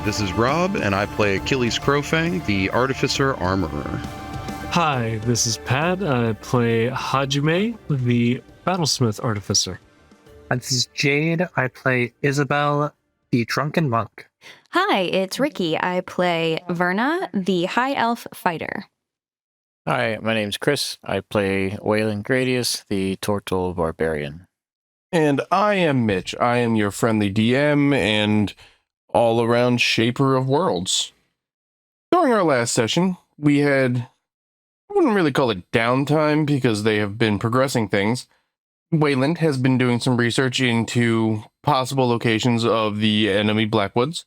this is Rob, and I play Achilles Crowfang, the Artificer Armorer. Hi, this is Pat. I play Hajime, the Battlesmith Artificer. This is Jade. I play Isabel, the Drunken Monk. Hi, it's Ricky. I play Verna, the High Elf Fighter. Hi, my name's Chris. I play Waylon Gradius, the Tortle Barbarian. And I am Mitch. I am your friendly DM and all-around shaper of worlds. During our last session, we had, I wouldn't really call it downtime because they have been progressing things. Wayland has been doing some research into possible locations of the enemy Blackwoods.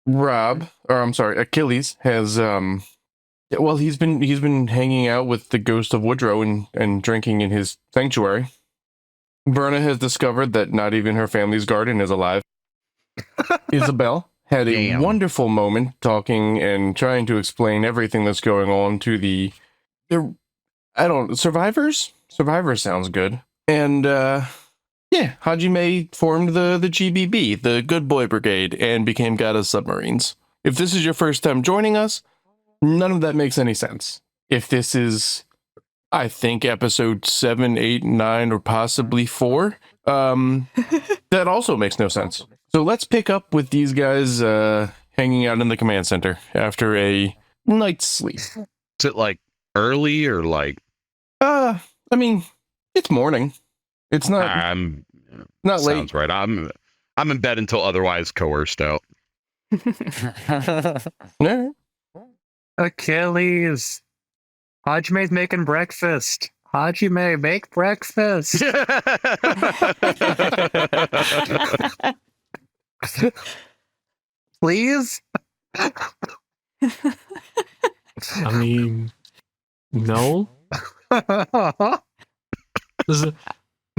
Achilles has, he's been hanging out with the ghost of Woodrow and drinking in his sanctuary. Verna has discovered that not even her family's garden is alive. Isabel had a wonderful moment talking and trying to explain everything that's going on to the survivors? Survivors sounds good. And, Hajime formed the GBB, the Good Boy Brigade, and became God of Submarines. If this is your first time joining us, none of that makes any sense. If this is, I think, episode 7, 8, 9, or possibly 4, that also makes no sense. So let's pick up with these guys hanging out in the command center after a night's sleep. Is it like early or like? It's morning. It's not. Not late. Sounds right. I'm in bed until otherwise coerced out. Yeah. Achilles. Hajime's making breakfast. Hajime, make breakfast. Please? I mean, no.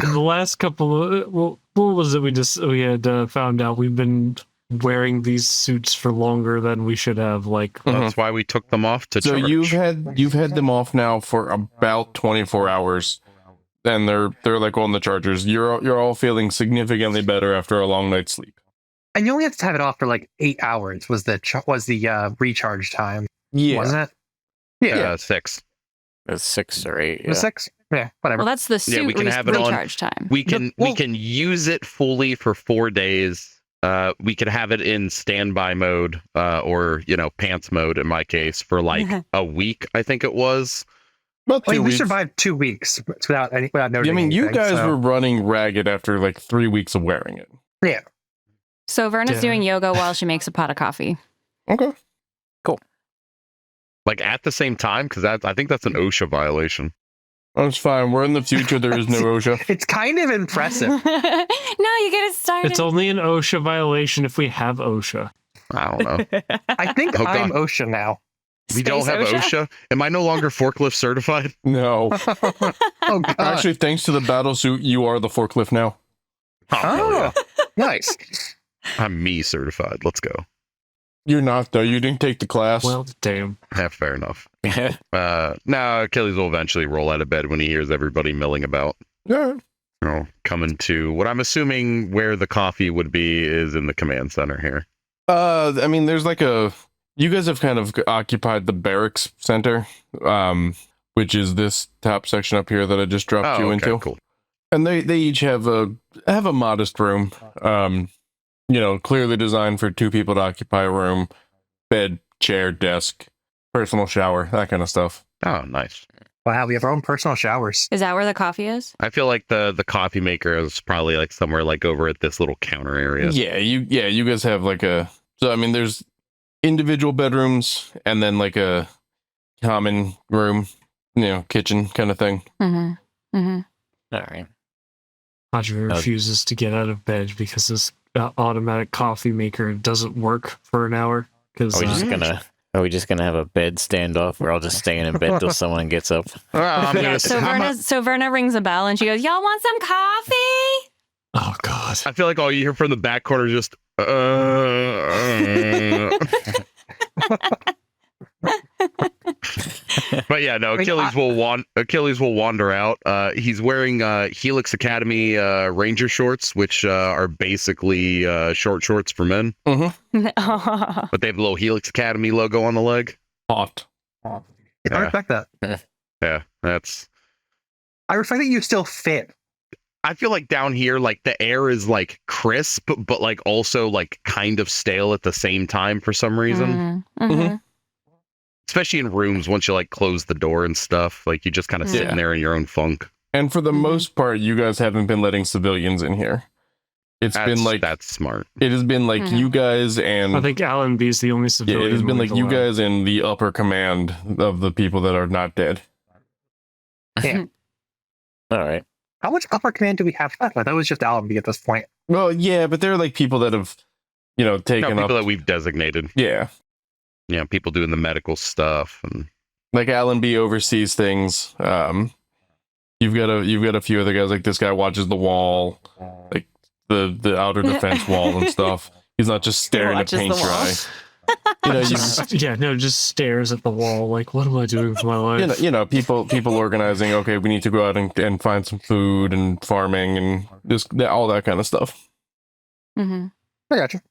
In the last couple of, what was it we had found out? We've been wearing these suits for longer than we should have. That's why we took them off to charge. So you've had them off now for about 24 hours, and they're like on the chargers. You're all feeling significantly better after a long night's sleep. And you only have to have it off for like 8 hours. Was the recharge time? Yeah, wasn't it? Yeah, 6. It's 6 or 8. Yeah. 6. Yeah, whatever. Well, that's the suit we can have it recharge time. We can use it fully for 4 days. We could have it in standby mode, or pants mode in my case, for like a week. I think it was. About 2 weeks. We survived 2 weeks without noticing. I mean, you anything, guys were running ragged after like 3 weeks of wearing it. Yeah. So Verna's doing yoga while she makes a pot of coffee. Okay. Cool. Like at the same time, because I think that's an OSHA violation. That's fine. We're in the future. There is no OSHA. It's kind of impressive. No, you get it started. It's only an OSHA violation if we have OSHA. I don't know. I think I'm OSHA now. We don't have OSHA? Am I no longer forklift certified? No. Oh, God. Actually, thanks to the battle suit, you are the forklift now. Oh, nice. I'm me certified. Let's go. You're not, though. You didn't take the class. Well, damn. Yeah, fair enough. Now Achilles will eventually roll out of bed when he hears everybody milling about. Yeah. Coming to what I'm assuming where the coffee would be is in the command center here. There's like you guys have kind of occupied the barracks center, which is this top section up here that I just dropped you into. Cool. And they each have a modest room, clearly designed for 2 people to occupy a room, bed, chair, desk, personal shower, that kind of stuff. Oh, nice. Wow, we have our own personal showers. Is that where the coffee is? I feel like the coffee maker is probably like somewhere like over at this little counter area. Yeah, you guys have like there's individual bedrooms and then like a common room, kitchen kind of thing. Mm-hmm. Mm-hmm. All right. Hajime refuses to get out of bed because this automatic coffee maker doesn't work for an hour. Are we just gonna have a bed standoff where I'll just stay in bed till someone gets up? So Verna rings a bell and she goes, "Y'all want some coffee?" Oh God! I feel like all you hear from the back corner is just. But yeah, no. I mean, Achilles will wander out. He's wearing Helix Academy Ranger shorts, which are basically short shorts for men, but they have the little Helix Academy logo on the leg. Hot. I Yeah. respect that. Yeah, that's. I respect that you still fit. I feel like down here, like the air is like crisp, but like also like kind of stale at the same time for some reason. Mm-hmm. Especially in rooms, once you like close the door and stuff, like you just kind of sit in there in your own funk. And for the most part, you guys haven't been letting civilians in here. That's Smart. It has been like you guys and I think Alan B is the only civilian. it has been like we've you allowed. guys and the upper command of the people that are not dead. Yeah. All right. How much upper command do we have left? I thought it was just Allenby at this point. Well, yeah, but they're like people that have, taken People up. that we've designated. Yeah, Yeah, people doing the medical stuff and like Alan B oversees things. You've got a few other guys, like this guy watches the wall, like the outer defense wall and stuff. He's not just staring at Watches paint the wall. dry. Just stares at the wall like, what am I doing for my life? People organizing. Okay, we need to go out and find some food and farming and just all that kind of stuff. Mm-hmm. I gotcha.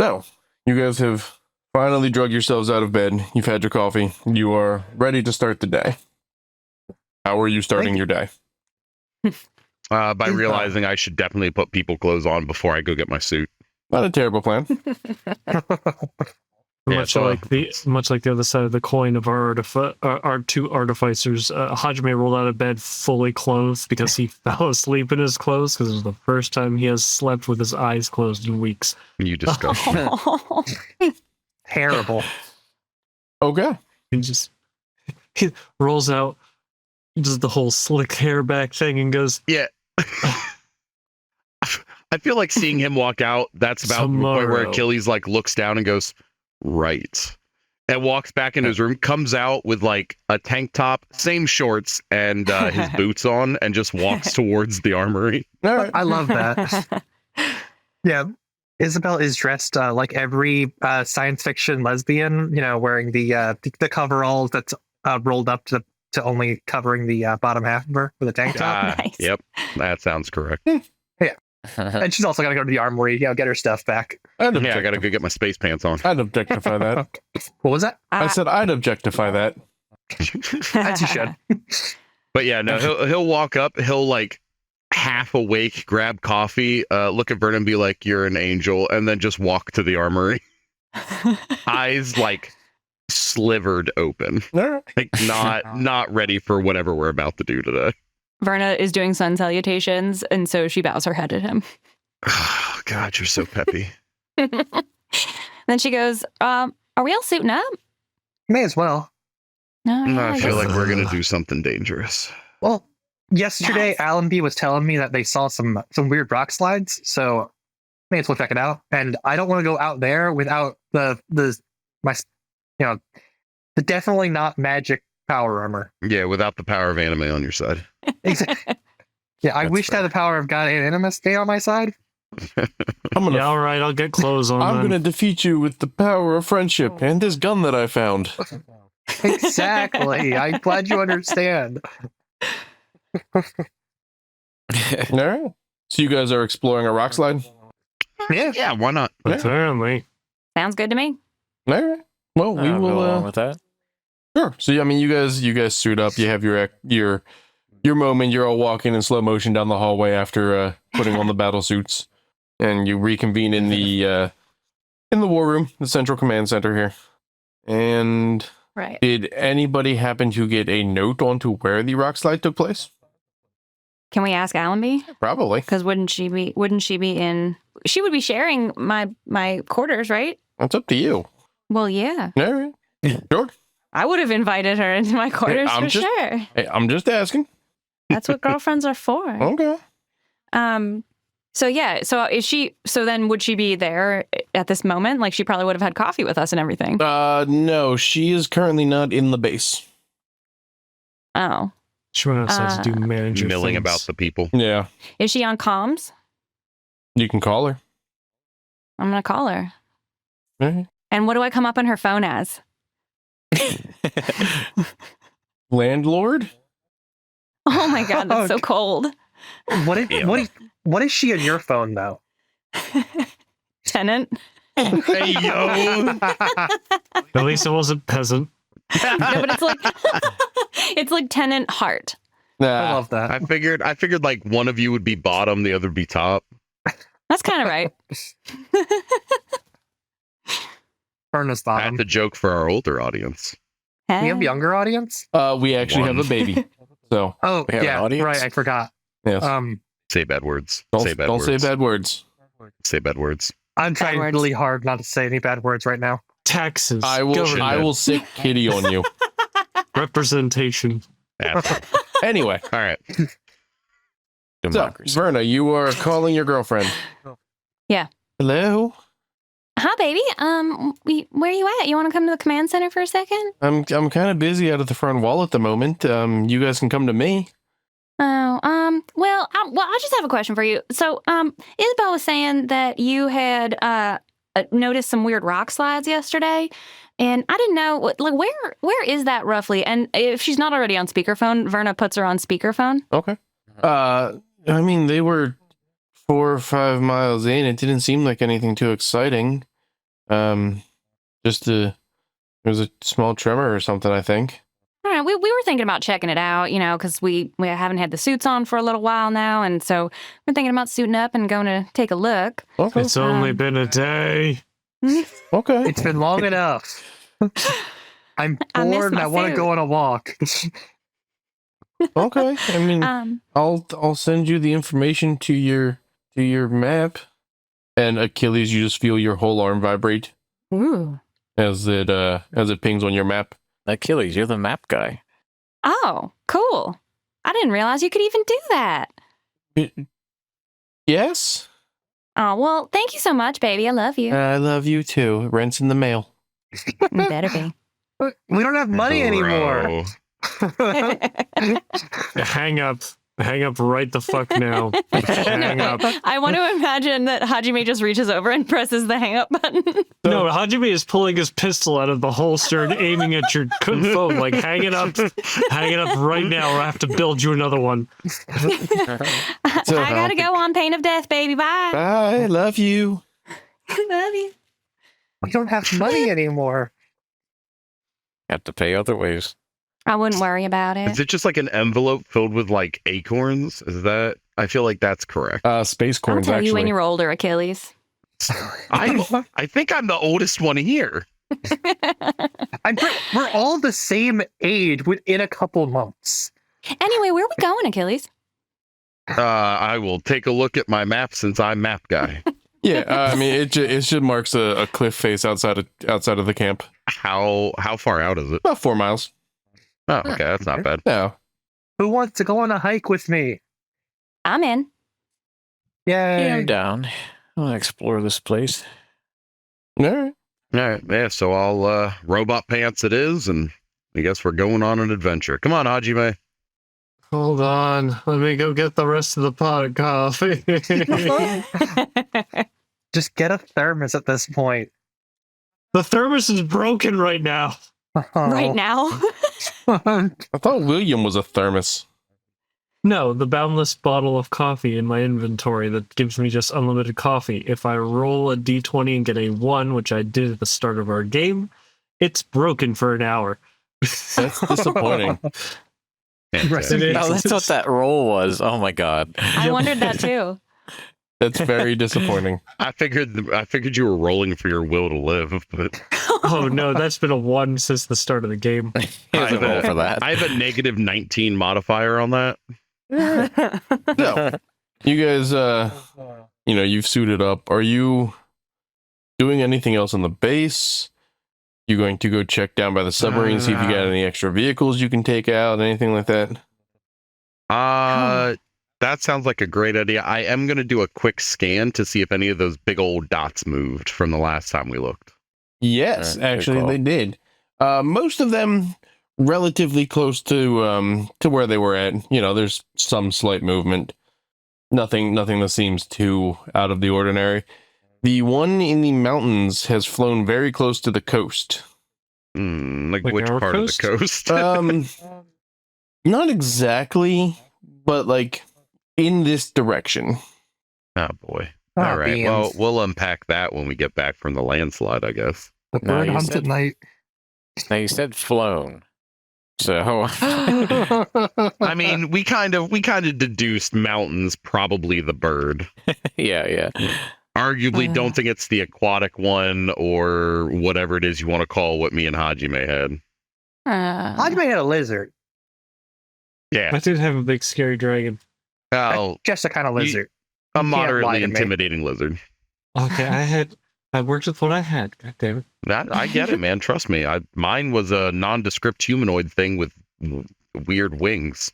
So you guys have finally drug yourselves out of bed. You've had your coffee. You are ready to start the day. How are you starting your day? by realizing I should definitely put people clothes on before I go get my suit. Not a terrible plan. Much like the other side of the coin of our two artificers, Hajime rolled out of bed fully clothed because he fell asleep in his clothes because it was the first time he has slept with his eyes closed in weeks. You discuss. Terrible. Okay. He rolls out, does the whole slick hair back thing, and goes, Yeah. I feel like seeing him walk out, that's about the point where Tomorrow. Achilles like looks down and goes, right. And walks back into his room, comes out with like a tank top, same shorts, and his boots on, and just walks towards the armory. All right. I love that. Yeah. Isabel is dressed like every science fiction lesbian, wearing the coveralls that's rolled up to only covering the bottom half of her with a tank top. Nice. Yep, that sounds correct. And she's also got to go to the armory, get her stuff back. I'd Yeah, I gotta go get my space pants on. I'd objectify that. What was that? I said I'd objectify that. As you should. But yeah, no, he'll walk up, he'll like half awake, grab coffee, look at Vernon and be like, "You're an angel," and then just walk to the armory. Eyes like slivered open. All right. Like not ready for whatever we're about to do today. Verna is doing sun salutations, and so she bows her head at him. Oh, God, you're so peppy. Then she goes, "Are we all suiting up?" May as well. No, yeah, I feel guess- like we're gonna do something dangerous. Well, yesterday Yes. Allenby was telling me that they saw some weird rock slides, so may as well check it out. And I don't want to go out there without the definitely not magic power armor. Yeah, without the power of anime on your side. Exactly. Yeah, I That's wish I had the power of God and Animus stay on my side. I'm gonna Yeah, all right, I'll get clothes on. I'm then. gonna defeat you with the power of friendship and this gun that I found. Exactly. I'm glad you understand. All right. So you guys are exploring a rock slide? Yeah. Yeah, why not? Apparently. Sounds good to me. All right. Well, we I'll go will. along with that. Sure. So I mean, you guys suit up. You have your moment. You're all walking in slow motion down the hallway after putting on the battle suits, and you reconvene in the war room, the central command center here. And Right. did anybody happen to get a note onto where the rock slide took place? Can we ask Allenby? Probably. Because wouldn't she be in? She would be sharing my quarters, right? That's up to you. Well, yeah. All right. Sure. I would have invited her into my quarters I'm for just- sure. Hey, I'm just asking. That's what girlfriends are for. Okay. So yeah. So is she? So then, would she be there at this moment? Like she probably would have had coffee with us and everything. No, she is currently not in the base. Oh, She went outside to do manager Milling things. about the people. Yeah. is she on comms? You can call her. I'm gonna call her. All right. And what do I come up on her phone as? Landlord? Oh my god, that's so cold. What is she in your phone though? Tenant. Hey yo. At least it wasn't peasant. No, but it's like tenant heart. I Nah, love that. I figured like one of you would be bottom, the other would be top. That's kind of right. Furnace That's bottom. a joke for our older audience. We have younger audience. we actually have a baby. So Oh We have an yeah, audience? right. I forgot. yes. Say bad words. don't say bad don't words. say bad words. Say bad words. I'm trying words. really hard not to say any bad words right now. Taxes. I will sick kitty on you. Representation. Asshole. Anyway, All right. so Democracy. Verna, you are calling your girlfriend. Yeah. Hello. Hi, baby. Where you at? You want to come to the command center for a second? I'm kind of busy out of the front wall at the moment. You guys can come to me. Oh, well, I just have a question for you. So, Isabel was saying that you had noticed some weird rock slides yesterday, and I didn't know, like, where is that roughly? And if she's not already on speakerphone, Verna puts her on speakerphone. Okay. I mean, they were 4 or 5 miles in. It didn't seem like anything too exciting. There was a small tremor or something, I think. All right, we were thinking about checking it out, you know, because we haven't had the suits on for a little while now, and so we're thinking about suiting up and going to take a look. Okay. It's only been a day. Okay. It's been long enough. I'm I miss bored and my I want to suit. go on a walk. Okay. I mean, I'll send you the information to your map. And Achilles, you just feel your whole arm vibrate Ooh. as it pings on your map. Achilles, you're the map guy. Oh, cool. I didn't realize you could even do that. Yes. Oh, well, thank you so much, baby. I love you. I love you too. Rent's in the mail. You better be. We don't have money anymore. Bro. Hang up. Hang up right the fuck now. Hang up. I want to imagine that Hajime just reaches over and presses the hang up button. No, Hajime is pulling his pistol out of the holster and aiming at your phone. Like, hang it up right now, or I have to build you another one. I gotta go on pain of death, baby. Bye. Bye. Love you. Love you. We don't have money anymore. Have to pay other ways. I wouldn't worry about Is it. it just like an envelope filled with like acorns? Is that? I feel like that's correct. Space I'll corns, tell you when actually. you're older, Achilles. I think I'm the oldest one here. We're all the same age within a couple months. Anyway, where are we going, Achilles? I will take a look at my map since I'm map guy. Yeah, I mean, it just marks a cliff face outside of the camp. How far out is it? About 4 miles. Oh, okay, that's not bad. No. Who wants to go on a hike with me? I'm in. Yay. Yeah, I'm down. I want to explore this place. All right. All right, yeah. So I'll robot pants it is, and I guess we're going on an adventure. Come on, Hajime. Hold on. Let me go get the rest of the pot of coffee. Just get a thermos at this point. The thermos is broken right now. Right now? I thought William was a thermos. No, the boundless bottle of coffee in my inventory that gives me just unlimited coffee. If I roll a d20 and get a 1, which I did at the start of our game, it's broken for an hour. That's disappointing. Rest in It peace. Oh, that's what that roll was. Oh my god. I wondered that too. That's very disappointing. I figured you were rolling for your will to live, but Oh no, that's been a 1 since the start of the game. He doesn't roll for that. I have a negative 19 modifier on that. So, you guys, you've suited up. Are you doing anything else on the base? You going to go check down by the submarine, see if you got any extra vehicles you can take out, anything like that? That sounds like a great idea. I am going to do a quick scan to see if any of those big old dots moved from the last time we looked. Yes, All right, good actually call. they did. Most of them relatively close to where they were at. You know, there's some slight movement. Nothing that seems too out of the ordinary. The one in the mountains has flown very close to the coast. Like Like which our part coast? of the coast? Not exactly, but like in this direction. Oh boy. Ah, All right. beans. Well, we'll unpack that when we get back from the landslide, I guess. The No, bird you hunts at said- night. Now you said flown. So I mean, we kind of deduced mountains, probably the bird. yeah. Arguably, don't think it's the aquatic one or whatever it is you want to call what me and Hajime had. Hajime had a lizard. Yeah. I did have a big scary dragon. Oh, Just a kind of You- lizard. a You can't lie moderately to me. intimidating lizard. Okay, I worked with what I had. God damn it. I get it, man. Trust me. Mine was a nondescript humanoid thing with weird wings,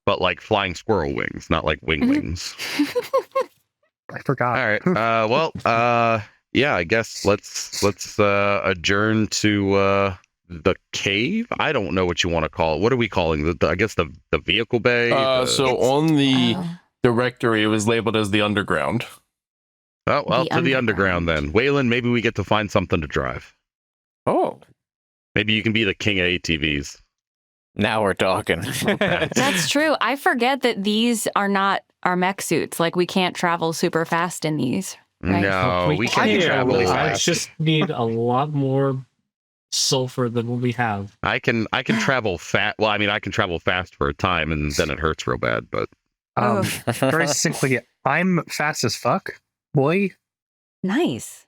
but like flying squirrel wings, not like wing wings. I forgot. All right. Yeah. I guess let's adjourn to the cave. I don't know what you want to call it. What are we calling I guess the vehicle bay. So on the directory, it was labeled as the underground. Oh well, The to the underground then. Waylon, maybe we get to find something to drive. Oh, Maybe you can be the king of ATVs. now we're talking. That's true. I forget that these are not our mech suits. Like we can't travel super fast in these. Right. No, we can can travel really I fast. just need a lot more sulfur than what we have. I can travel fast. Well, I mean, I can travel fast for a time, and then it hurts real bad. But Very succinctly, I'm fast as fuck, boy. Nice.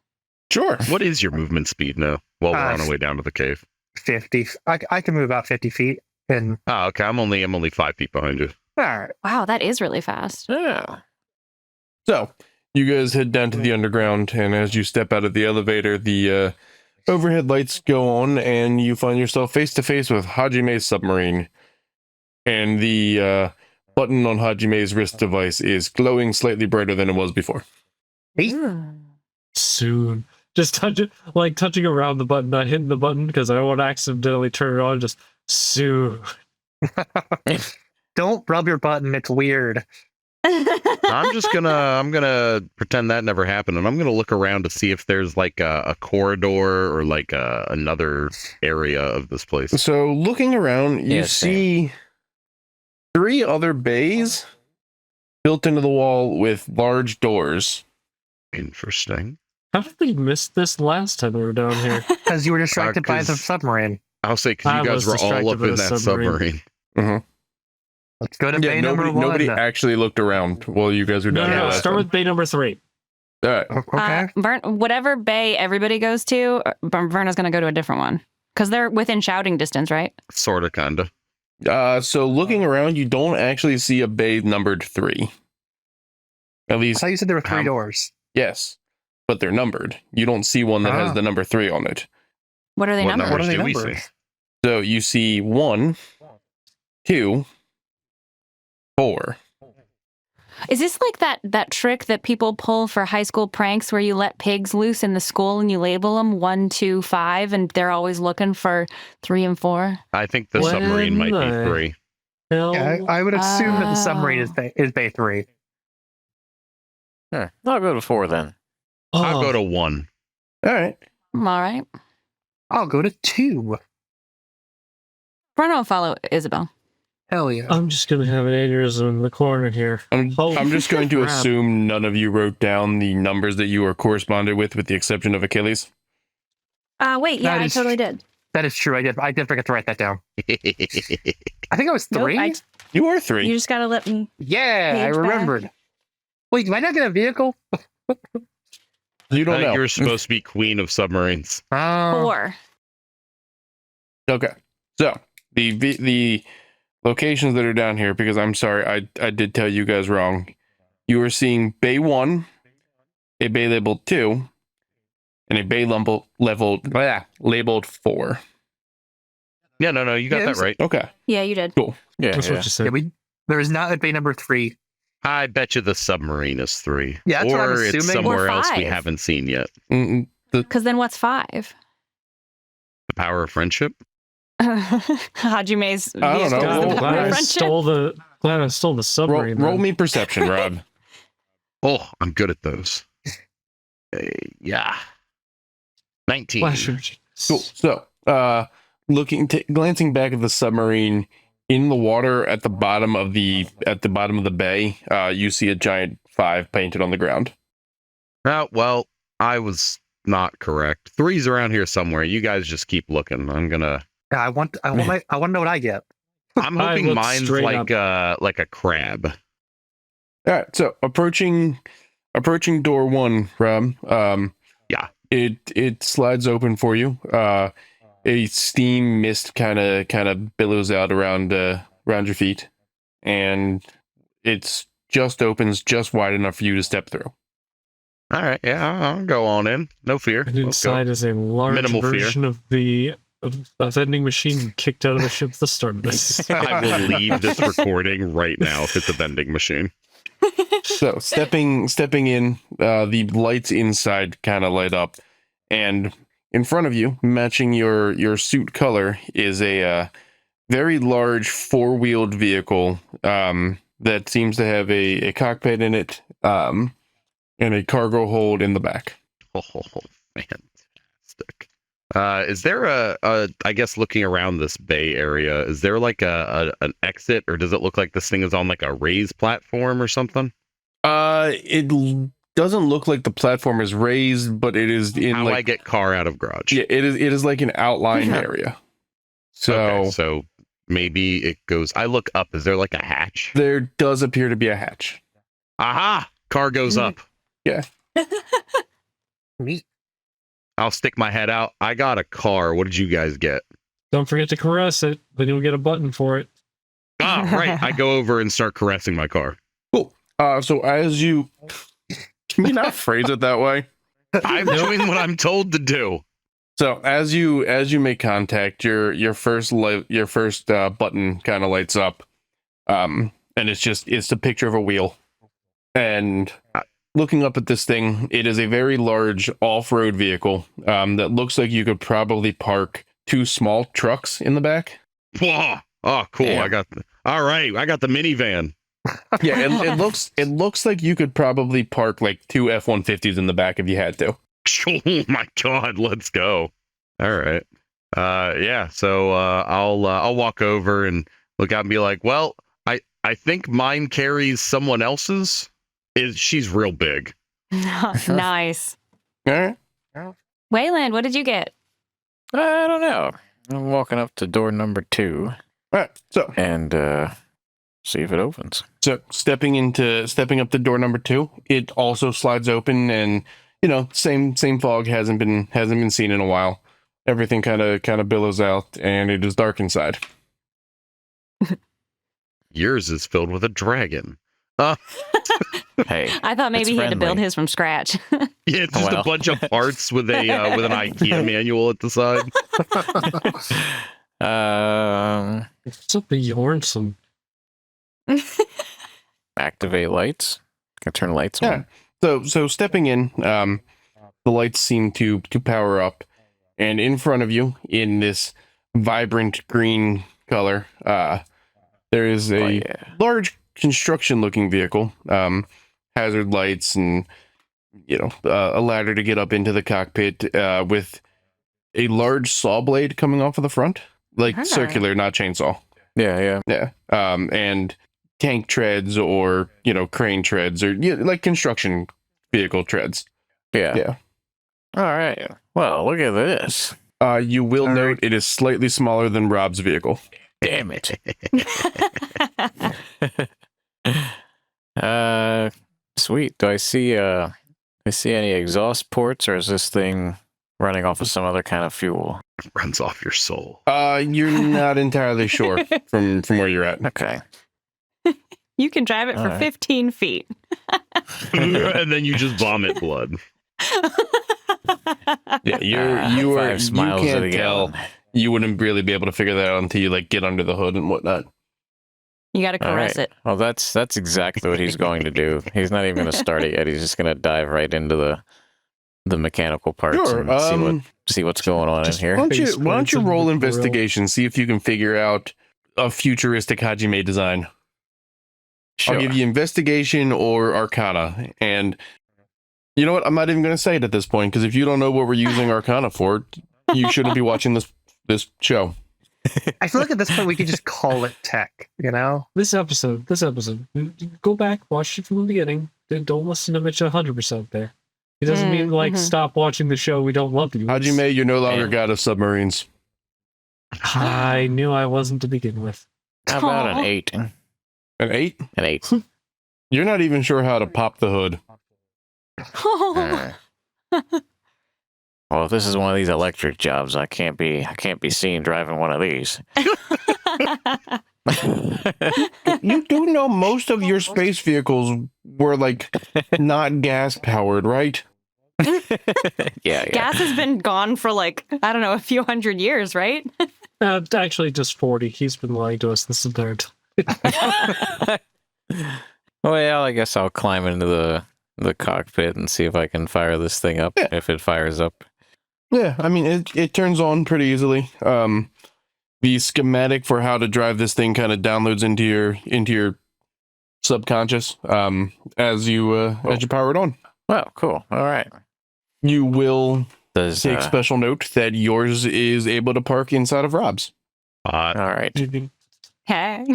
Sure. what is your movement speed now? While we're on our way down to the cave. 50. I can move about 50 feet. And Oh, okay. I'm only 5 feet behind you. all right. Wow, that is really fast. Yeah. So you guys head down to the underground, and as you step out of the elevator, the overhead lights go on, and you find yourself face to face with Hajime's submarine. And the button on Hajime's wrist device is glowing slightly brighter than it was before. Soon. Just touch it, like touching around the button, not hitting the button because I don't want to accidentally turn it on. Just soon. Don't rub your button. It's weird. I'm gonna pretend that never happened, and I'm gonna look around to see if there's like a corridor or like another area of this place. So looking around, you Yeah, see 3 other bays built into the wall with large doors. Interesting. How did we miss this last time we were down here? Because you were distracted by the 'cause- submarine. I'll say because I you guys was were all distracted up by in the that submarine. submarine. Let's go to Yeah, bay number one. nobody actually looked around while you guys were No, down here no, last start time. with bay number 3. All right. Okay. Whatever bay everybody goes to, Verna's going to go to a different one. Because they're within shouting distance, right? Sort of, kinda. So looking around, you don't actually see a bay numbered 3. At I least, thought you said there were 3 How- doors. yes, but they're numbered. You don't see one that has Ah. the number 3 on it. What are they What numbered? What are numbers they do we numbered? see? So you see 1, 2, 4. Is this like that trick that people pull for high school pranks where you let pigs loose in the school and you label them 1, 2, 5, and they're always looking for 3 and 4? I think the When submarine might be the- 3. Hell, Yeah, I would assume that the submarine Oh. is bay 3. Huh. I'll go to 4 then. I'll oh, go to 1. All right. All right. I'll go to 2. Verna will follow Isabel. Hell yeah. I'm just gonna have an aneurysm in the corner here. I'm just going to crap. assume none of you wrote down the numbers that you were corresponded with the exception of Achilles. Wait, yeah, That I is- totally did. That is true. I did forget to write that down. I think I was Nope, 3. You are 3. You just got to let me. Yeah, I Page back. remembered. Wait, do I not get a vehicle? You don't know. You're supposed to be queen of submarines. Oh. 4. Okay. So the locations that are down here, because I'm sorry, I did tell you guys wrong. You are seeing Bay 1, a Bay labeled 2, and a Bay labeled 4. Yeah, no, you got Yeah, that right. Okay. Yeah, you did. Yeah. That's what you said. Yeah, there is not a bay number 3. I bet you the submarine is 3. Yeah, that's what I'm or it's assuming. somewhere Or else we 5. haven't seen yet. Because then what's 5? The power of friendship. Hajime's I don't know. vehicle is Roll- the power glad of I friendship. glad I stole the submarine. Roll then. me perception, Rob. Oh, I'm good at those. Yeah. 19. Flashers. Cool. So, glancing back at the submarine in the water at the bottom of the bay, you see a giant 5 painted on the ground. Oh, well, I was not correct. 3's around here somewhere. You guys just keep looking. I'm gonna. Yeah, I want to know what I get. I'm I hoping looked mine's straight like a crab. All right. So approaching door 1, Rob. Yeah. It slides open for you. A steam mist kind of billows out around your feet, and it's just opens just wide enough for you to step through. All right. Yeah, I'll go on in. No fear. And Let's go. inside is a large Minimal fear. version of a vending machine kicked out of the ship at the start of this. I will leave this recording right now if it's a vending machine. So stepping in, the lights inside kind of light up, and in front of you, matching your suit color, is a very large 4-wheeled vehicle that seems to have a cockpit in it and a cargo hold in the back. Oh, fantastic. Is there I guess looking around this bay area, is there like an exit, or does it look like this thing is on like a raised platform or something? It doesn't look like the platform is raised, but it is in How I get car out of garage. Yeah, it is like an outlined area. So Okay, so maybe it goes. I look up. Is there like a hatch? there does appear to be a hatch. Aha! Car goes up. Neat. I'll stick my head out. I got a car. What did you guys get? Don't forget to caress it, then you'll get a button for it. Ah, right. I go over and start caressing my car. Cool. So as you can you not phrase it that way? I'm doing what I'm told to do. So as you make contact, your first button kind of lights up, and it's a picture of a wheel. And looking up at this thing, it is a very large off-road vehicle that looks like you could probably park 2 small trucks in the back. Whoa. Oh, cool. Yeah. I got the minivan. Yeah, it looks like you could probably park like 2 F-150s in the back if you had to. Oh my God, let's go. All right. Yeah, so I'll walk over and look out and be like, well, I think mine carries someone else's. She's real big. Nice. All right. Wayland, what did you get? I don't know. I'm walking up to door number 2 All right. So and see if it opens. So stepping up to door number 2, it also slides open, and same fog hasn't been seen in a while. Everything kind of billows out, and it is dark inside. Yours is filled with a dragon. Hey, I thought maybe it's he had to build friendly. his from scratch. Yeah, it's just Well. a bunch of parts with an IKEA manual at the side. What's up, Bjornsson? Activate lights. Can turn lights on. So stepping in, the lights seem to power up, and in front of you, in this vibrant green color, there is a large construction-looking vehicle, hazard lights, and a ladder to get up into the cockpit, with a large saw blade coming off of the front, like circular, not chainsaw. Yeah. And tank treads, or crane treads, or like construction vehicle treads. Yeah. All right. Well, look at this. You will note it is slightly smaller than Rob's vehicle. Damn it. Sweet. Do I see any exhaust ports, or is this thing running off of some other kind of fuel? Runs off your soul. You're not entirely sure from where you're at. Okay. You can drive it for All right. 15 feet. And then you just vomit blood. Yeah, you 5 miles to the can't tell. gallon. You wouldn't really be able to figure that out until you get under the hood and whatnot. You got to All caress right. it. Well, that's exactly what he's going to do. He's not even going to start it yet. He's just going to dive right into the mechanical parts Sure. and see what's going on in here. Why don't you roll Grill. investigation, see if you can figure out a futuristic Hajime design. Sure. I'll give you investigation or arcana. And you know what? I'm not even going to say it at this point, because if you don't know what we're using arcana for, You shouldn't be watching this show. I feel like at this point we could just call it tech, you know? This episode, go back, watch it from the beginning. Don't listen to Mitch 100% there. It doesn't mean like stop watching the show. We don't love you. Hajime, you're no longer god of submarines. I knew I wasn't to begin with. How about an 8? An 8? An 8. You're not even sure how to pop the hood. Well, if this is one of these electric jobs, I can't be seen driving one of these. You do know most of your space vehicles were like not gas powered, right? Yeah. Gas has been gone for like, I don't know, a few hundred years, right? Actually, just 40. He's been lying to us this entire time. Well, I guess I'll climb into the cockpit and see if I can fire this thing up, if it fires up. Yeah, I mean, it turns on pretty easily. The schematic for how to drive this thing kind of downloads into your subconscious as you power it on. Well, cool. All right. You will take special note that yours is able to park inside of Rob's. All right. Hey.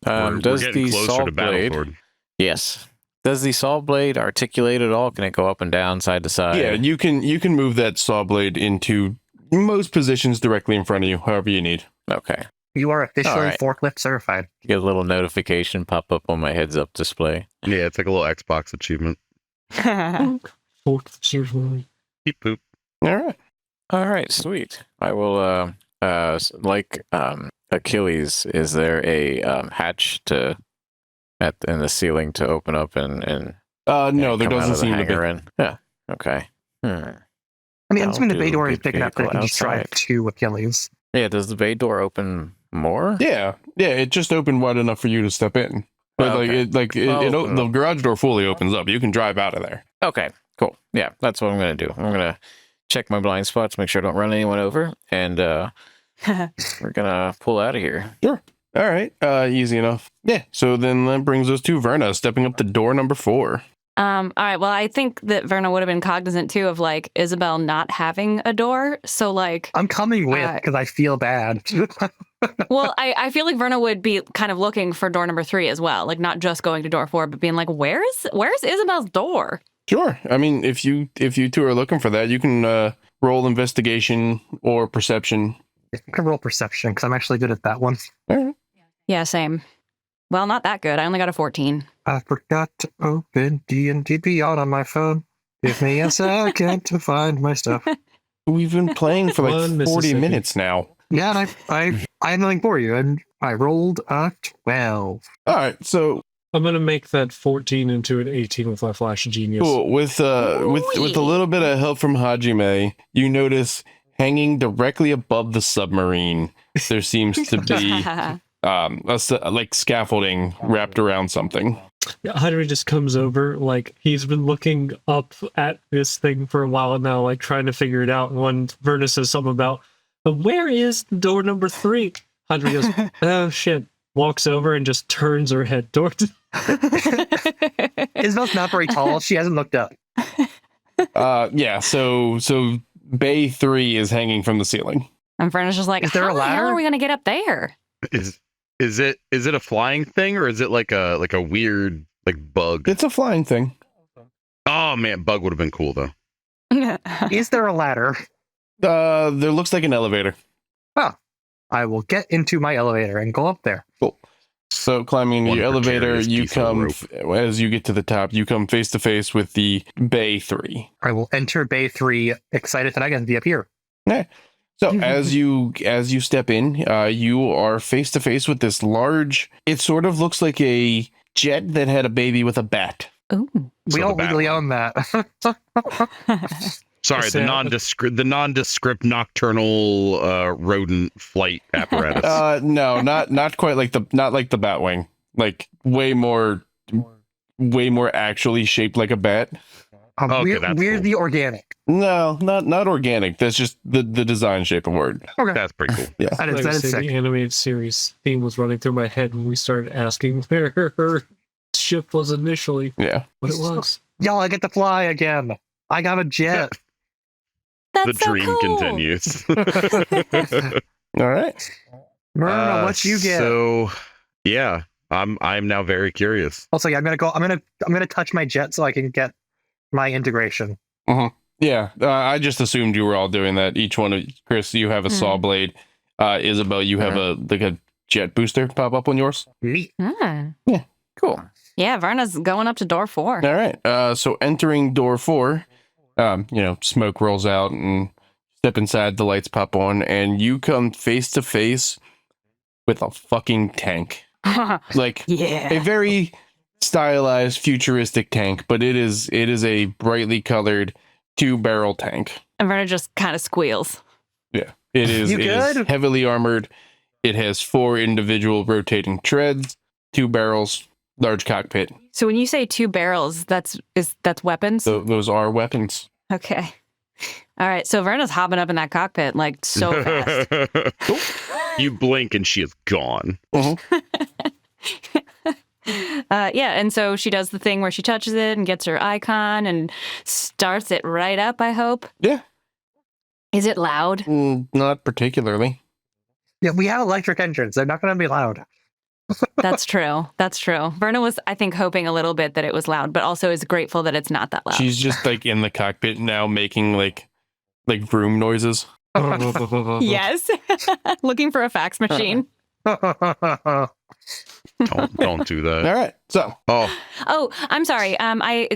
We're Does getting the closer saw to blade? Battleford. Yes. Does the saw blade articulate at all? Can it go up and down, side to side? Yeah, you can move that saw blade into most positions directly in front of you, however you need. Okay. You are officially Alright. forklift certified. Get a little notification pop up on my heads-up display. Yeah, it's like a little Xbox achievement. Beep poop. All right. All right, sweet. I will, like Achilles, is there a hatch in the ceiling to open up and No, there come out doesn't of the seem to hangar be. in? Yeah. Okay. I mean, I'm assuming the I'll bay do door is good big enough that it vehicle can just drive outside. to Achilles. Yeah, does the bay door open more? Yeah, it just opened wide enough for you to step in. But Okay. the garage door fully opens up. You can drive out of there. Okay, cool. Yeah, that's what I'm going to do. I'm going to check my blind spots, make sure I don't run anyone over, and we're going to pull out of here. All right, easy enough. Yeah, so then that brings us to Verna stepping up to door number 4. All right. Well, I think that Verna would have been cognizant too of like Isabel not having a door. So like, I'm coming with because I feel bad. well, I feel like Verna would be kind of looking for door number 3 as well, like not just going to door 4, but being like, where's Isabel's door? Sure. I mean, if you two are looking for that, you can roll investigation or perception. You can roll perception because I'm actually good at that one. All right. Yeah, same. Well, not that good. I only got a 14. I forgot to open D&D Beyond on my phone. Give me a second to find my stuff. We've been playing for like One 40 Mississippi. minutes now. Yeah, and I have nothing for you, and I rolled a 12. All right, so I'm gonna make that 14 into an 18 with my flash of genius. cool. With a little bit of help from Hajime, you notice hanging directly above the submarine, there seems to be like scaffolding wrapped around something. Henry just comes over, like he's been looking up at this thing for a while now, like trying to figure it out. And when Verna says something about, but where is door number 3? Henry goes, oh shit. Walks over and just turns her head towards. Isabel's not very tall. She hasn't looked up. Yeah. So Bay 3 is hanging from the ceiling. And Verna's just like, Is there how a the hell ladder? are we going to get up there? Is it a flying thing or is it like a weird like bug? It's a flying thing. Oh man, bug would have been cool though. Is there a ladder? There looks like an elevator. I will get into my elevator and go up there. So climbing One the elevator, precarious you piece of come rope. as you get to the top. You come face to face with the Bay 3. I will enter Bay 3, excited that I get to be up here. So as you step in, you are face to face with this large. It sort of looks like a jet that had a baby with a bat. Ooh. We So don't the legally Batman. own that. Sorry, the Sam- nondescript nocturnal rodent flight apparatus. No, not quite like the Batwing. Like way more actually shaped like a bat. Okay, that's weirdly organic. No, not organic. That's just the design shape of word. Okay. That's pretty cool. Yeah. That Like I is said, sick. the animated series theme was running through my head when we started asking where her ship was initially. Yeah. What it was. Y'all, I get to fly again. I got a jet. The so dream cool. continues. All right. Myrna, what you get? So, yeah, I'm now very curious. Also, yeah, I'm gonna touch my jet so I can get my integration. Yeah, I just assumed you were all doing that. Each one of Chris, you have a saw blade. Isabel, you have a jet booster pop up on yours. Neat. Cool. Yeah, Verna's going up to door 4. All right. So entering door 4, smoke rolls out and step inside. The lights pop on, and you come face to face with a fucking tank. Like Yeah. a very stylized, futuristic tank, but it is a brightly colored 2-barrel tank. And Verna just kind of squeals. Yeah, it is. You It is good? heavily armored. It has 4 individual rotating treads, 2 barrels, large cockpit. So when you say 2 barrels, that's weapons? So those are weapons. Okay. All right. So Verna's hopping up in that cockpit like so fast. You blink and she is gone. Yeah, and so she does the thing where she touches it and gets her icon and starts it right up, I hope. Yeah. Is it loud? Not particularly. Yeah, we have electric engines. They're not going to be loud. That's true. That's true. Verna was, I think, hoping a little bit that it was loud, but also is grateful that it's not that loud. She's just like in the cockpit now making like vroom noises. Yes. Looking for a fax machine. Don't do that. All right. So, Oh, I'm sorry.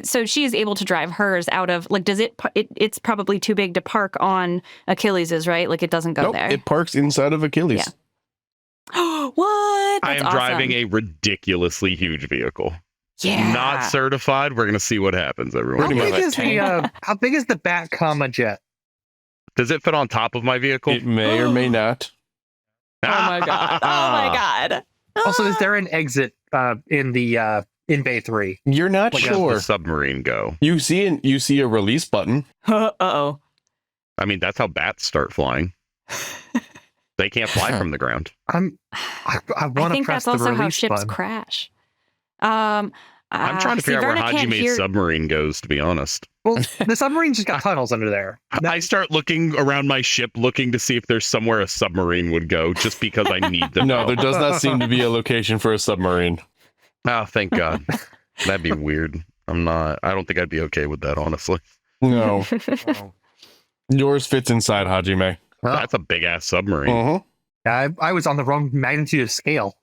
So she is able to drive hers out of like. Does it's probably too big to park on Achilles's, right? Like it doesn't go nope, there. it parks inside of Achilles. Yeah. What? I That's am awesome. driving a ridiculously huge vehicle. Yeah. Not certified. We're gonna see what happens, everyone. Pretty much. How big is the Bat comma jet? Does it fit on top of my vehicle? It may or may not. Oh my god. Oh my god. Also, is there an exit in Bay 3? You're not Where does sure. the submarine go? You see a release button. Uh-oh. I mean, that's how bats start flying. They can't fly from the ground. I I want to think press that's the also how release ships button. crash. I'm trying to figure out where Hajime's submarine goes, to be honest. Well, the submarine just got tunnels under there. I start looking around my ship, looking to see if there's somewhere a submarine would go, just because I need to No, know. there does not seem to be a location for a submarine. Oh, thank God. That'd be weird. I don't think I'd be okay with that, honestly. No. Yours fits inside, Hajime. Well, That's a big ass submarine. Uh-huh. I was on the wrong magnitude of scale.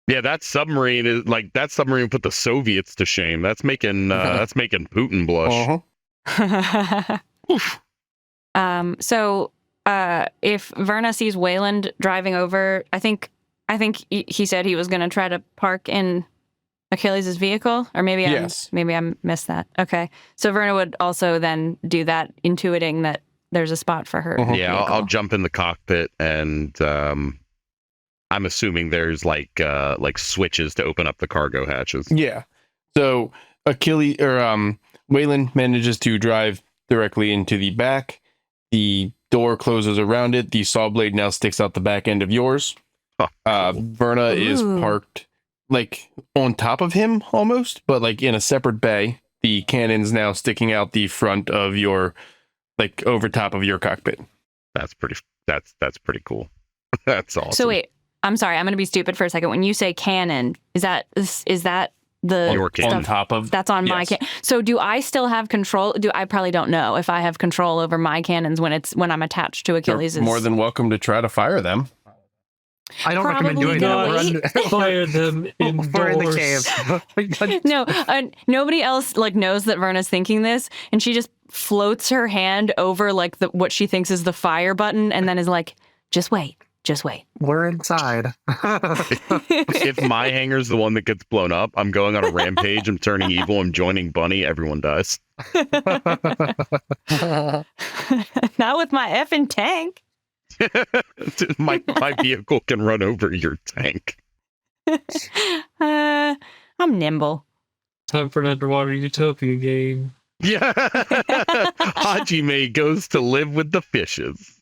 Yeah, that submarine put the Soviets to shame. That's making Putin blush. Uh-huh. So if Verna sees Wayland driving over, I think he said he was going to try to park in Achilles' vehicle, or maybe I missed that. Okay, so Verna would also then do that, intuiting that there's a spot for her. Yeah, I'll jump in the cockpit, and I'm assuming there's like switches to open up the cargo hatches. Yeah. So Wayland manages to drive directly into the back. The door closes around it. The saw blade now sticks out the back end of yours. Verna is parked like on top of him almost, but like in a separate bay. The cannon's now sticking out the front of your, like over top of your cockpit. That's pretty cool. That's awesome. So wait, I'm sorry, I'm going to be stupid for a second. When you say cannon, is that the Your cannon. On top of that's on my yes. cannon? So do I still have control? I probably don't know if I have control over my cannons when I'm attached to You're Achilles'. more than welcome to try to fire them. I don't recommend Probably doing that. not. Fire them We're in indoors. the cave. No, nobody else like knows that Verna's thinking this, and she just floats her hand over like what she thinks is the fire button, and then is like, "Just wait, just wait." We're inside. If my hangar's the one that gets blown up, I'm going on a rampage. I'm turning evil. I'm joining Bunny. Everyone dies. Not with my effing tank. my vehicle can run over your tank. I'm nimble. Time for an underwater utopia game. Yeah. Hajime goes to live with the fishes.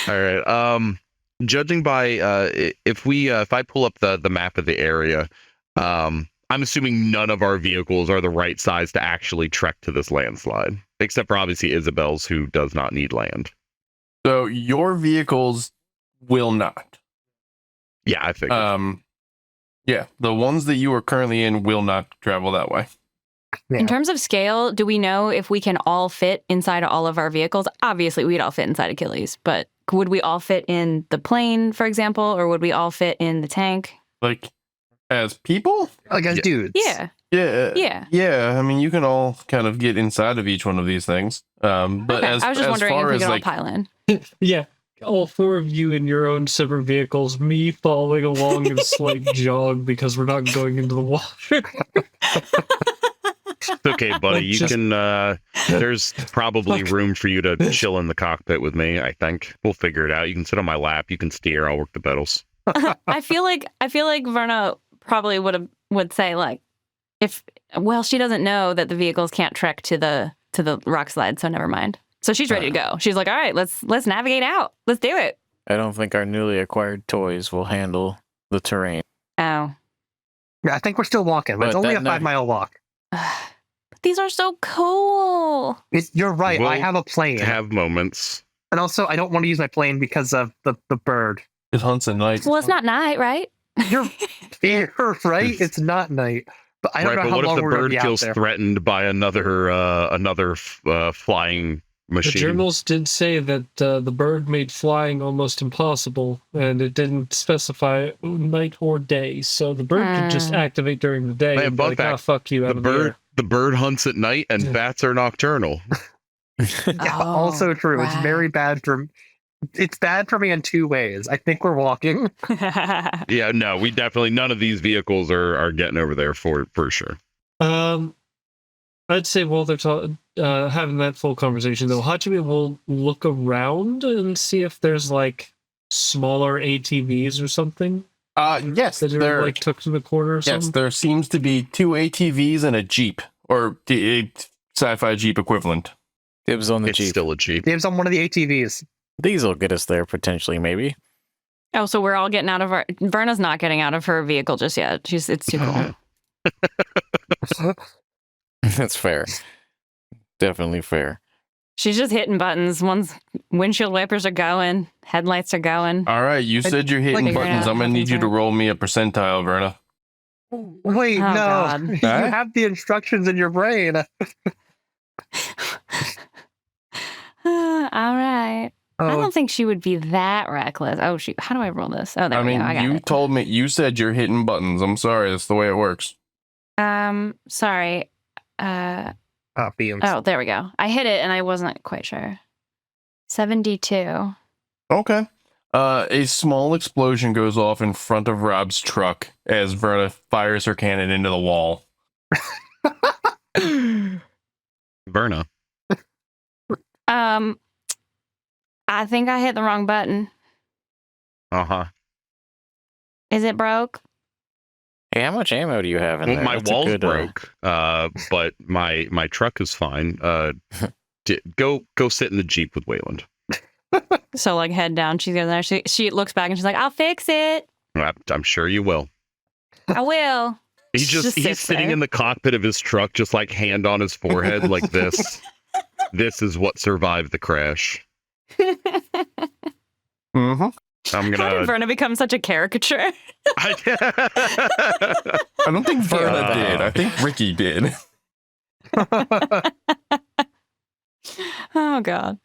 All right. Judging by if I pull up the map of the area, I'm assuming none of our vehicles are the right size to actually trek to this landslide. Except for obviously Isabel's, who does not need land. So your vehicles will not. Yeah, I figured. Yeah, the ones that you are currently in will not travel that way. Yeah. In terms of scale, do we know if we can all fit inside of all of our vehicles? Obviously, we'd all fit inside Achilles, but would we all fit in the plane, for example, or would we all fit in the tank? Like, as people? Like as dudes. Yeah. Yeah. I mean, you can all kind of get inside of each one of these things. But Okay. as I was just as wondering far if we as could all like, pile in. Yeah. All 4 of you in your own separate vehicles, me following along in a slight jog because we're not going into the water. It's okay, buddy. Like, You just- can. There's probably Like- room for you to chill in the cockpit with me. I think we'll figure it out. You can sit on my lap. You can steer. I'll work the pedals. I feel like Verna probably would say like, she doesn't know that the vehicles can't trek to the rock slide, so never mind. So she's ready to go. She's like, all right, let's navigate out. Let's do it. I don't think our newly acquired toys will handle the terrain. Oh. Yeah, I think we're still walking, but it's But only a that 5-mile walk. These are so cool. You're right. I We'll have a plane. Have moments. And also, I don't want to use my plane because of the bird. it hunts at night. Well, it's not night, right? You're right. It's not night. But I don't Right, know but how what if long the we're going to bird be out feels there. threatened by another flying The machine? journals did say that the bird made flying almost impossible, and it didn't specify night or day. So the bird could just activate during the day Man, and be bug like, back. fuck you, out of the air. The bird hunts at night, and Yeah. bats are nocturnal. Yeah, Oh, also true. It's right. very bad for. It's bad for me in 2 ways. I think we're walking. Yeah, no, we definitely none of these vehicles are getting over there for sure. I'd say while they're having that full conversation, though, Hajime will look around and see if there's like smaller ATVs or something Yes, that are there. like tucked in the corner or Yes, something. there seems to be 2 ATVs and a Jeep, or the sci-fi Jeep equivalent. Dibs on the It's Jeep. still a Jeep. Dibs on one of the ATVs. These will get us there potentially, maybe. Oh, so we're all getting out of our. Verna's not getting out of her vehicle just yet. It's too cool. That's fair. Definitely fair. She's just hitting buttons. One's windshield wipers are going, headlights are going. All right, you said you're hitting like- buttons. I'm gonna need you to roll me a percentile, Verna. Wait, Oh, no. God. You Huh? have the instructions in your brain. All right. I Oh, don't think she would be that reckless. Oh, shoot. How do I roll this? Oh, there I we mean, go. I got you it. told me, you said you're hitting buttons. I'm sorry, that's the way it works. Sorry. beans. Oh, there we go. I hit it and I wasn't quite sure. 72. Okay. A small explosion goes off in front of Rob's truck as Verna fires her cannon into the wall. Verna. I think I hit the wrong button. Uh-huh. Is it broke? Hey, how much ammo do you have in Well, there? my That's a wall's good, broke, but my truck is fine. Go sit in the Jeep with Wayland. So, like, head down. She goes there. She looks back and she's like, I'll fix it. I'm sure you will. I will. He's Just he's sits sitting there. in the cockpit of his truck, just like hand on his forehead, like this. This is what survived the crash. Mm-hmm. I'm How did gonna. Verna become such a caricature? I don't think Verna Yeah. did. I think Ricky did. Oh, God.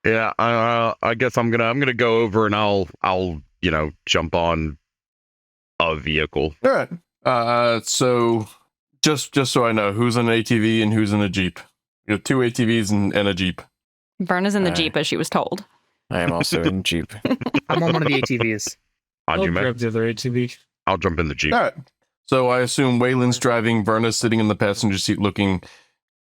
Yeah, I guess I'm gonna go over and I'll jump on a vehicle. All right. So just so I know, who's in an ATV and who's in a Jeep? You have 2 ATVs and a Jeep. Verna's in the Aye. Jeep as she was told. I am also in Jeep. I'm on one of the ATVs. I'll Hajime, grab the other ATV. I'll jump in the Jeep. All right. So I assume Waylon's driving, Verna's sitting in the passenger seat looking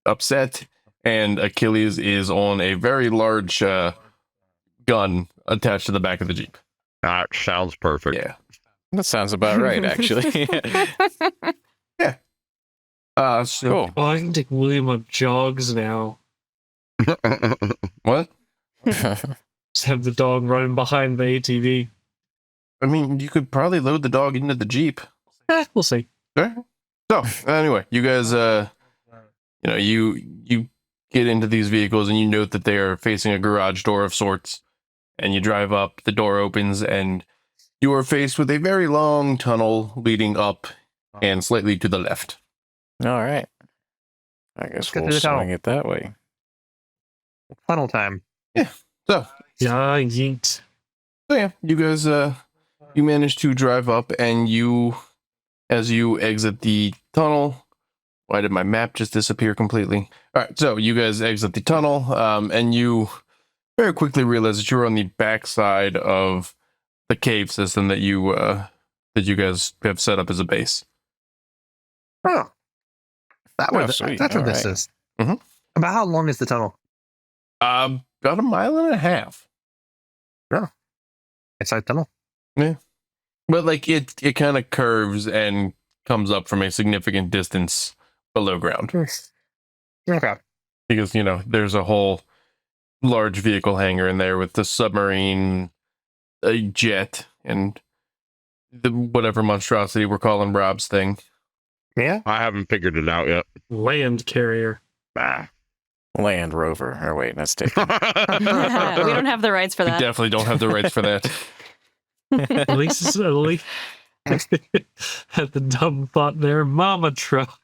upset, and Achilles is on a very large gun attached to the back of the Jeep. That sounds perfect. Yeah. That sounds about right, actually. So Cool. Oh, I can take William on jogs now. what? Just have the dog running behind the ATV. I mean, you could probably load the dog into the Jeep. We'll see. All right. So anyway, you guys, you get into these vehicles and you note that they are facing a garage door of sorts. And you drive up, the door opens, and you are faced with a very long tunnel leading up and slightly to the left. All right. I guess Let's get we'll to the tunnel. swing it that way. Funnel time. So, Yeah, yeet. you guys, you manage to drive up, and as you exit the tunnel, why did my map just disappear completely? All right, so you guys exit the tunnel, and you very quickly realize that you're on the backside of the cave system that you guys have set up as a base. Oh, that's sweet. what All this right. is. Mhm. About how long is the tunnel? About 1.5 miles. Inside tunnel. But like it kind of curves and comes up from a significant distance below ground. Okay. Because, there's a whole large vehicle hangar in there with the submarine, a jet, and the whatever monstrosity we're calling Rob's thing. Yeah. I haven't figured it out yet. Land carrier. Ah. Land Rover. Or wait, that's taken. We don't have the rights for We that. definitely don't have the rights for that. At least had the dumb thought there. Mama truck.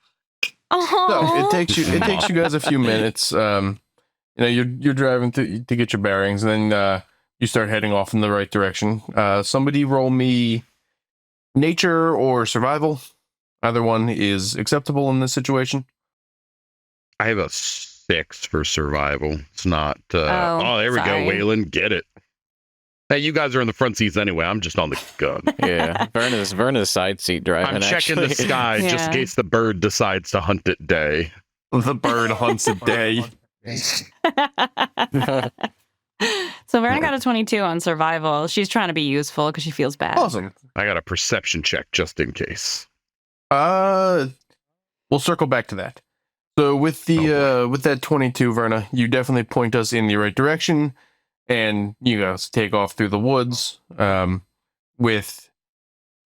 So it takes you guys a few minutes. You're driving to get your bearings, and then you start heading off in the right direction. Somebody roll me nature or survival. Either one is acceptable in this situation. I have a 6 for survival. It's not. Oh, There we sorry. go, Waylon. Get it. Hey, you guys are in the front seats anyway. I'm just on the gun. Yeah, Verna's side seat driving. I'm checking the actually. sky just in Yeah. case the bird decides to hunt at day. The bird hunts a day. So Verna got a 22 on survival. She's trying to be useful because she feels bad. Awesome. I got a perception check just in case. We'll circle back to that. So with the with that 22, Verna, you definitely point us in the right direction, and you guys take off through the woods, with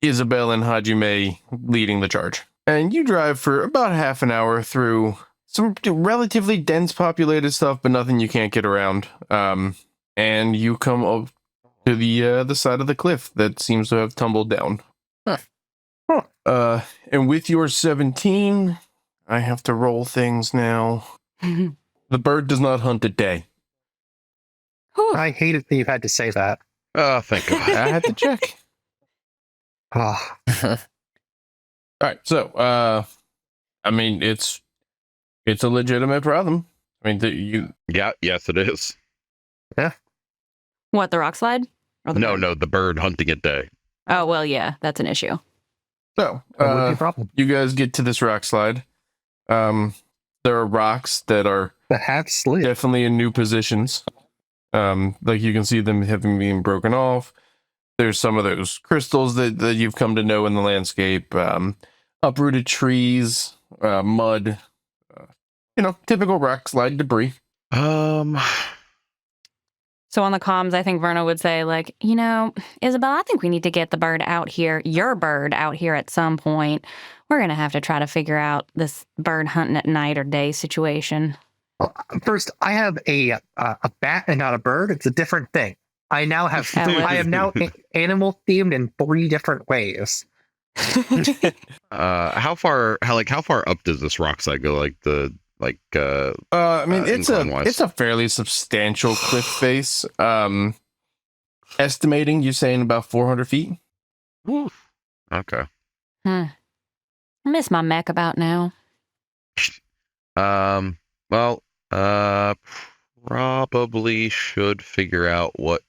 Isabel and Hajime leading the charge. And you drive for about half an hour through some relatively dense populated stuff, but nothing you can't get around. And you come up to the side of the cliff that seems to have tumbled down. And with your 17, I have to roll things now. The bird does not hunt at day. I hate it that you've had to say that. Oh, thank God. I had to check. Oh, All right, so I mean, it's a legitimate problem. I mean, Yeah, yes, it is. What, the rock slide? Or the bird? No, the bird hunting at day. Oh, well, yeah, that's an issue. so that would be a problem. you guys get to this rock slide. There are rocks that are The half slid. definitely in new positions. Like you can see them having been broken off. There's some of those crystals that you've come to know in the landscape. Uprooted trees, mud, typical rock slide debris. So on the comms, I think Verna would say, like, Isabel, I think we need to get the bird out here, your bird out here at some point. We're going to have to try to figure out this bird hunting at night or day situation. Well, first, I have a bat and not a bird. It's a different thing. I now have. I am now animal themed in 3 different ways. How far up does this rock slide go? I mean, it's incline-wise. a fairly substantial cliff face. Estimating, you're saying about 400 feet. Okay. I miss my mech about now. Well, probably should figure out what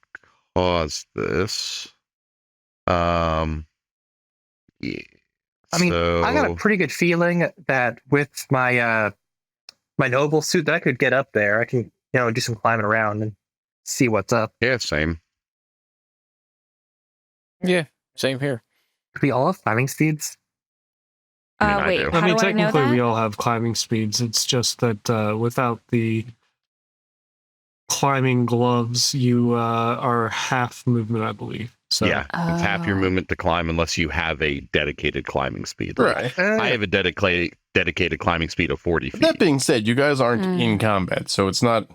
caused this. Yeah. I mean, so, I got a pretty good feeling that with my my noble suit that I could get up there. I can do some climbing around and see what's up. yeah, same. Yeah, same here. Could we all have climbing speeds? I mean, I Wait, do. how I mean, do I know technically, that? we all have climbing speeds. It's just that without the climbing gloves, you are half movement, I believe. So Yeah, it's half your Oh. movement to climb unless you have a dedicated climbing speed. Like, Right. I have a dedicated climbing speed of 40 feet. That being said, you guys aren't Mm. in combat, so it's not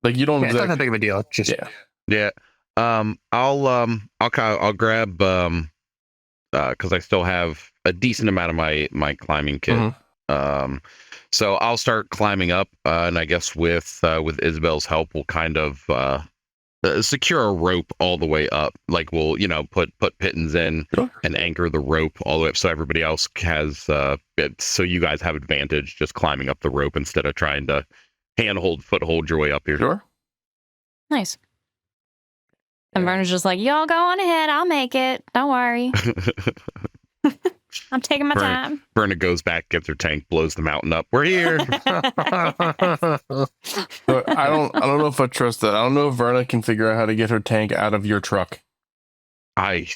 like you don't Yeah, it's not that exactly. big of a deal. It's just Yeah. Yeah. I'll grab because I still have a decent amount of my climbing kit. Mhm. So I'll start climbing up, and I guess with Isabel's help, we'll kind of secure a rope all the way up. Like we'll put pittons in Sure. and anchor the rope all the way up, so everybody else has so you guys have advantage just climbing up the rope instead of trying to foothold your way up here. Sure. Nice. And Verna's just like, y'all go on ahead. I'll make it. Don't worry. I'm taking my Right. time. Verna goes back, gets her tank, blows the mountain up. We're here. But I don't know if I trust that. I don't know if Verna can figure out how to get her tank out of your truck. I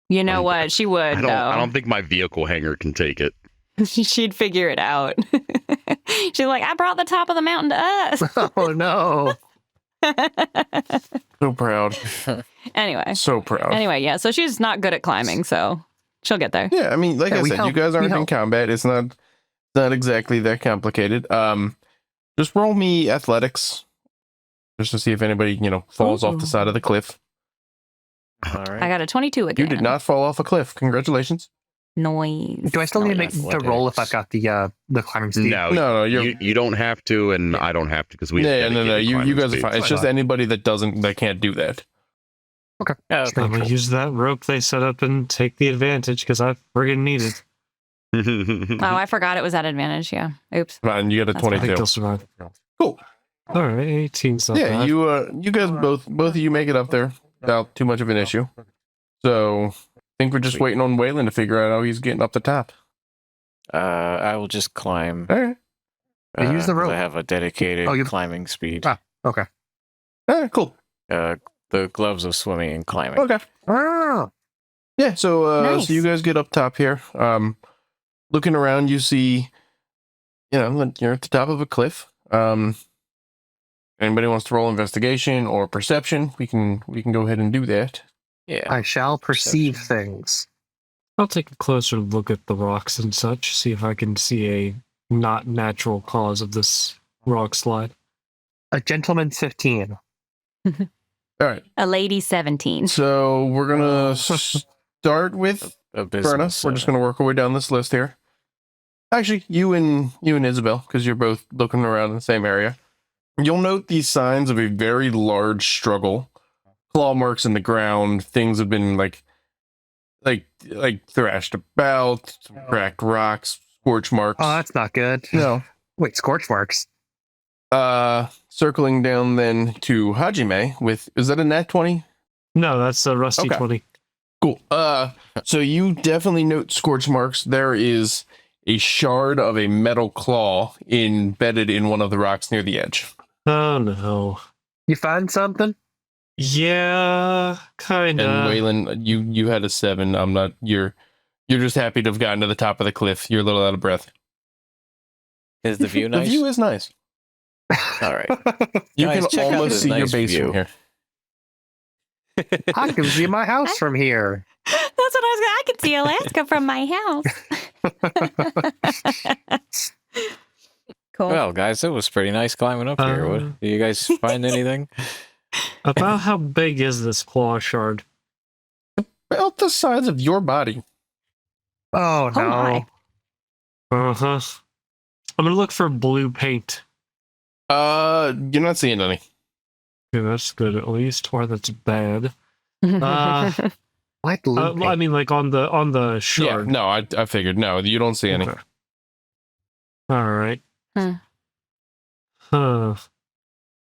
You know what? She would, I don't think my vehicle hanger can take it. She'd figure it out. She's like, I brought the top of the mountain to us. oh no. So proud. Anyway. So proud. Anyway, yeah. So she's not good at climbing, so she'll get there. Yeah, I mean, like Yeah, I we said, you help. guys We aren't in help. combat. It's not exactly that complicated. Just roll me athletics, just to see if anybody falls off the Ooh. side of the cliff. All right. I got a 22 again. You did not fall off a cliff. Congratulations. Noise. Do I still need to make the roll if I've got the climbing speed? No, you don't have to, and I don't have to because we. have no. dedicated You climbing guys are speeds. fine. It's just anybody that can't do that. Yeah, I'm gonna use that rope they set up and take the advantage because I friggin' need it. Oh, I forgot it was at advantage. Yeah. Oops. Fine, you got a That's fine. I think 22. they'll survive. Cool. All right, 18's not Yeah, bad. you guys both of you make it up there without too much of an issue. So I think we're just Sweet. waiting on Waylon to figure out how he's getting up the top. I will just climb. All right. Yeah, use the 'cause rope. I have a dedicated Oh, you- climbing speed. Ah. Okay. All right, cool. The gloves of swimming and climbing. Okay. Ah, Yeah, so Nice. so you guys get up top here. Looking around, you see, you're at the top of a cliff. Anybody wants to roll investigation or perception? We can go ahead and do that. Yeah. I shall perceive things. I'll take a closer look at the rocks and such, see if I can see a not natural cause of this rock slide. A gentleman's 15. All right. A lady 17. So we're gonna start with A Berna. business. We're just gonna work our way down this list here. Actually, you and Isabel, because you're both looking around in the same area. You'll note these signs of a very large struggle. Claw marks in the ground. Things have been like thrashed about. Some cracked rocks, scorch marks. Oh, that's not good. No. Wait, scorch marks. Circling down then to Hajime with, is that a nat 20? No, that's a rusty Okay. 20. Cool. So you definitely note scorch marks. There is a shard of a metal claw embedded in one of the rocks near the edge. Oh no. You find something? Yeah, And kinda. Waylon, you had a 7. I'm not. You're just happy to have gotten to the top of the cliff. You're a little out of breath. Is the view nice? The view is nice. All right. You Guys, can check out almost this see your nice base view. from here. I can see my house from here. That's what I could see Alaska from my house. Cool. Well, guys, it was pretty nice climbing up here. What? Um, Do you guys find anything? About how big is this claw shard? About the size of your body. Oh, no. my. Uh-huh. I'm gonna look for blue paint. You're not seeing any. Okay, that's good at least, or that's bad. Uh, Like loot I mean, like on the shard. Yeah, no, I figured. No, you don't see any. Okay. All right. Hmm. Huh.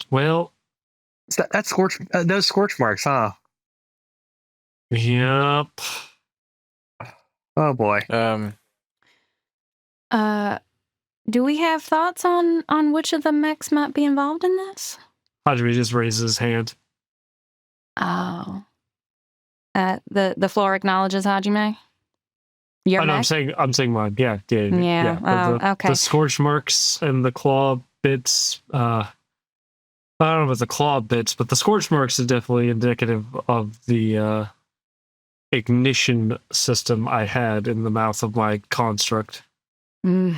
Well, That's scorch. Those scorch marks, huh? yep. Oh boy. Do we have thoughts on which of the mechs might be involved in this? Hajime just raises his hand. Oh. The floor acknowledges Hajime? Your Oh, no, mech? I'm saying mine. Yeah. Yeah, But oh, okay. The scorch marks and the claw bits. I don't know about the claw bits, but the scorch marks is definitely indicative of the ignition system I had in the mouth of my construct. Right.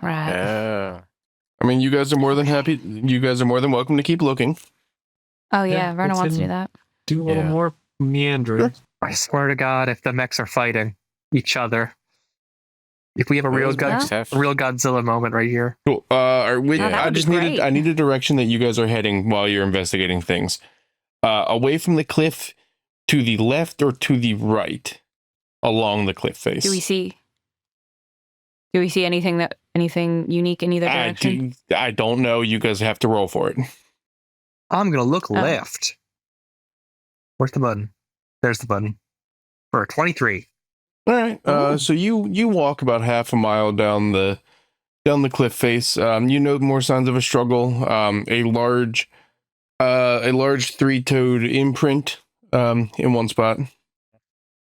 Yeah. I mean, you guys are more than happy. You guys are more than welcome to keep looking. Oh yeah, Verna it's wants to in- do that. Do a little Yeah. more meandering. I swear to God, if the mechs are fighting each other, if we have a real, Those mechs a real Godzilla moment right here. Cool. Wait, Yeah. That I would be just needed. great. I need a direction that you guys are heading while you're investigating things. Away from the cliff, to the left or to the right, along the cliff face. Do we see anything unique in either direction? I don't know. You guys have to roll for it. I'm gonna look Oh. left. Where's the button? There's the button. For a 23. All right. So you walk about half a mile down the cliff face. You note more signs of a struggle. A large three-toed imprint in one spot,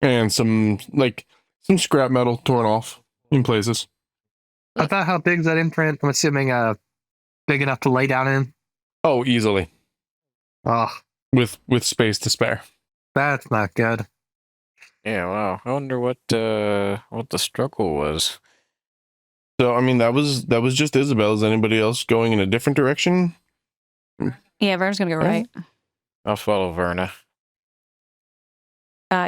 and some scrap metal torn off in places. About how big's that imprint? I'm assuming big enough to lay down in. Oh, easily Oh, with space to spare. that's not good. Yeah, wow. I wonder what the struggle was. So I mean, that was just Isabel. Is anybody else going in a different direction? Yeah, Verna's gonna go right. I'll follow Verna.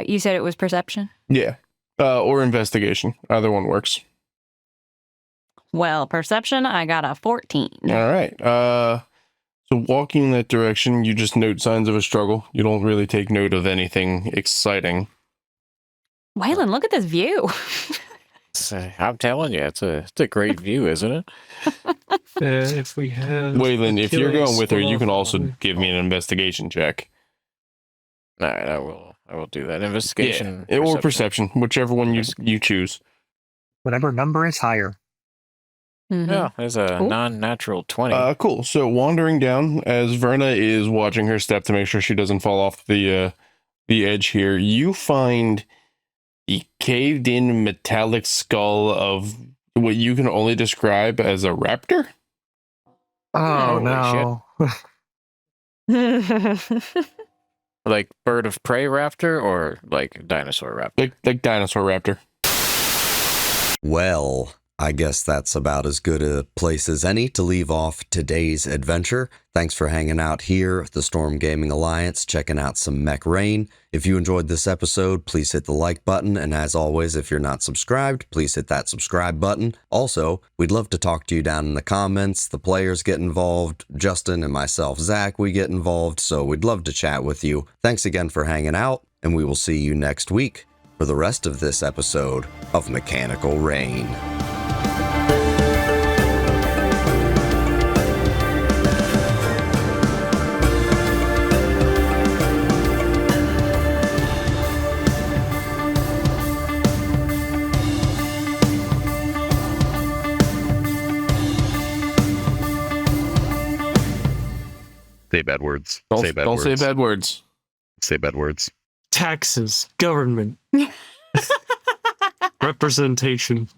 You said it was perception. Yeah. Or investigation. Either one works. Well, perception, I got a 14. All right. So walking in that direction, you just note signs of a struggle. You don't really take note of anything exciting. Waylon, look at this view. I'm telling you, it's a great view, isn't it? If we have Waylon, if you're Achilles going with her, you can fall also off. give me an investigation check. All right, I will do that. Investigation Or perception, whichever one you choose. Whatever number is higher. Mhm. Yeah, there's a Ooh. non-natural 20. Cool. So wandering down, as Verna is watching her step to make sure she doesn't fall off the edge here, you find the caved-in metallic skull of what you can only describe as a raptor. Oh, Holy no. Like bird of prey raptor or like dinosaur raptor? Like dinosaur raptor. Well, I guess that's about as good a place as any to leave off today's adventure. Thanks for hanging out here at the Storm Gaming Alliance, checking out some Mech Rain. If you enjoyed this episode, please hit the like button, and as always, if you're not subscribed, please hit that subscribe button. Also, we'd love to talk to you down in the comments. The players get involved, Justin and myself, Zach, we get involved, so we'd love to chat with you. Thanks again for hanging out, and we will see you next week for the rest of this episode of Mechanical Rain. Say bad words. Don't say bad don't words. say bad words. Say bad words. taxes, government, representation.